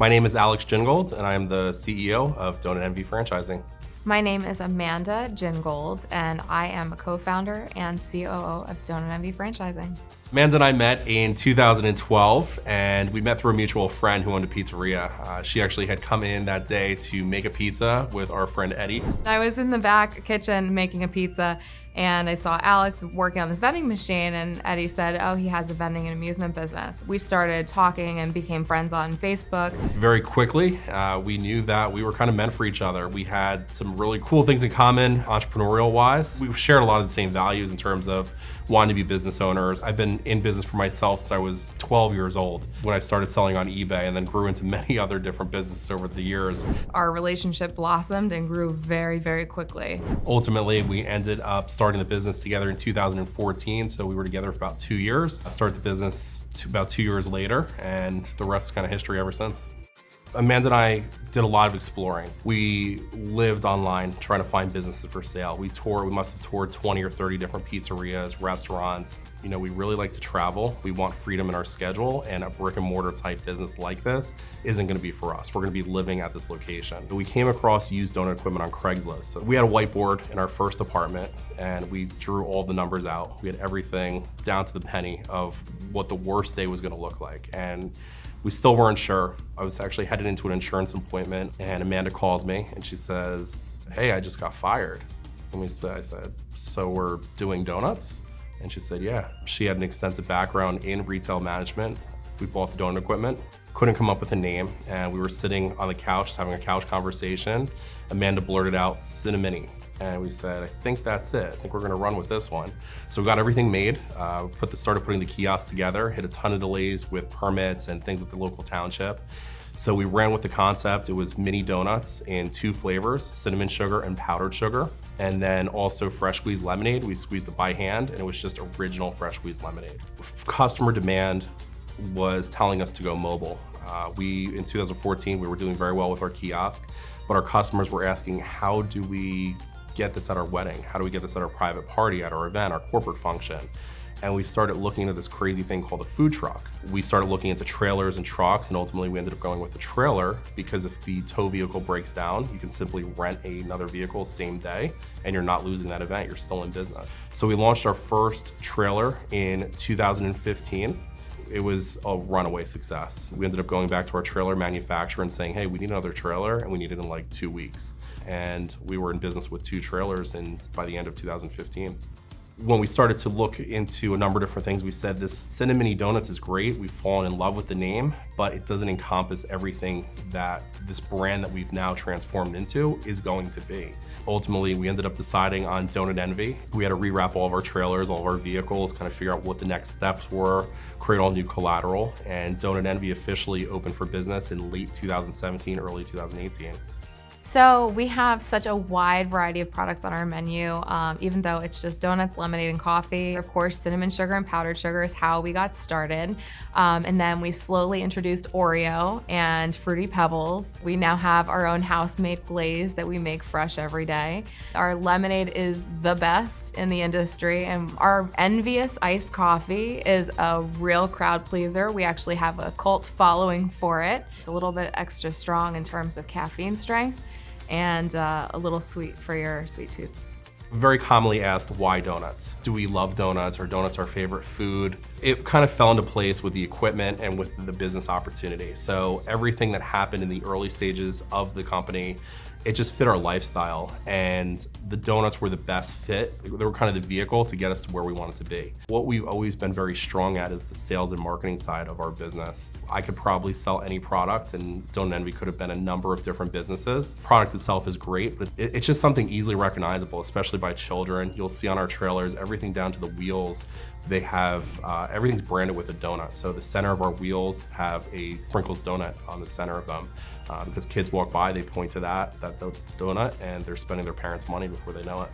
My name is Alex Gingold, and I am the CEO of DonutNV Franchising. My name is Amanda Gingold, and I am a co-founder and COO of DonutNV Franchising. Amanda and I met in 2012, and we met through a mutual friend who owned a pizzeria. She actually had come in that day to make a pizza with our friend Eddie. I was in the back kitchen making a pizza, and I saw Alex working on this vending machine, and Eddie said, oh, he has a vending and amusement business. We started talking and became friends on Facebook. Very quickly, we knew that we were kind of meant for each other. We had some really cool things in common, entrepreneurial-wise. We shared a lot of the same values in terms of wanting to be business owners. I've been in business for myself since I was 12 years old when I started selling on eBay, and then grew into many other different businesses over the years. Our relationship blossomed and grew very, very quickly. Ultimately, we ended up starting the business together in 2014, so we were together for about 2 years. I started the business about 2 years later, and the rest is kind of history ever since. Amanda and I did a lot of exploring. We lived online trying to find businesses for sale. We must have toured 20 or 30 different pizzerias, restaurants. You know, we really like to travel. We want freedom in our schedule, and a brick and mortar type business like this isn't gonna be for us. We're gonna be living at this location. We came across used donut equipment on Craigslist. So we had a whiteboard in our first apartment, and we drew all the numbers out. We had everything down to the penny of what the worst day was gonna look like. And we still weren't sure. I was actually headed into an insurance appointment, and Amanda calls me and she says, hey, I just got fired. And I said, so we're doing donuts? And she said, yeah. She had an extensive background in retail management. We bought the donut equipment, couldn't come up with a name, and we were sitting on the couch, just having a couch conversation. Amanda blurted out, Cinnamini. And we said, I think that's it. I think we're gonna run with this one. So we got everything made, started putting the kiosk together, hit a ton of delays with permits and things with the local township. So we ran with the concept. It was mini donuts in 2 flavors, cinnamon sugar and powdered sugar. And then also fresh squeezed lemonade. We squeezed it by hand, and it was just original fresh squeezed lemonade. Customer demand was telling us to go mobile. In 2014, we were doing very well with our kiosk, but our customers were asking, how do we get this at our wedding? How do we get this at our private party, at our event, our corporate function? And we started looking into this crazy thing called a food truck. We started looking into trailers and trucks, and ultimately we ended up going with the trailer, because if the tow vehicle breaks down, you can simply rent another vehicle same day, and you're not losing that event, you're still in business. So we launched our first trailer in 2015. It was a runaway success. We ended up going back to our trailer manufacturer and saying, hey, we need another trailer, and we need it in like 2 weeks. And we were in business with 2 trailers by the end of 2015. When we started to look into a number of different things, we said this Cinnamini Donuts is great. We've fallen in love with the name, but it doesn't encompass everything that this brand that we've now transformed into is going to be. Ultimately, we ended up deciding on DonutNV. We had to rewrap all of our trailers, all of our vehicles, kind of figure out what the next steps were, create all new collateral, and DonutNV officially opened for business in late 2017, early 2018. So we have such a wide variety of products on our menu, even though it's just donuts, lemonade, and coffee. Of course, cinnamon sugar and powdered sugar is how we got started. And then we slowly introduced Oreo and Fruity Pebbles. We now have our own house-made glaze that we make fresh every day. Our lemonade is the best in the industry, and our envious iced coffee is a real crowd pleaser. We actually have a cult following for it. It's a little bit extra strong in terms of caffeine strength, and a little sweet for your sweet tooth. Very commonly asked, why donuts? Do we love donuts? Are donuts our favorite food? It kind of fell into place with the equipment and with the business opportunity. So everything that happened in the early stages of the company, it just fit our lifestyle, and the donuts were the best fit. They were kind of the vehicle to get us to where we wanted to be. What we've always been very strong at is the sales and marketing side of our business. I could probably sell any product, and DonutNV could have been a number of different businesses. The product itself is great, but it's just something easily recognizable, especially by children. You'll see on our trailers, everything down to the wheels, they have, everything's branded with a donut. So the center of our wheels have a Sprinkles donut on the center of them. Because kids walk by, they point to that donut, and they're spending their parents' money before they know it.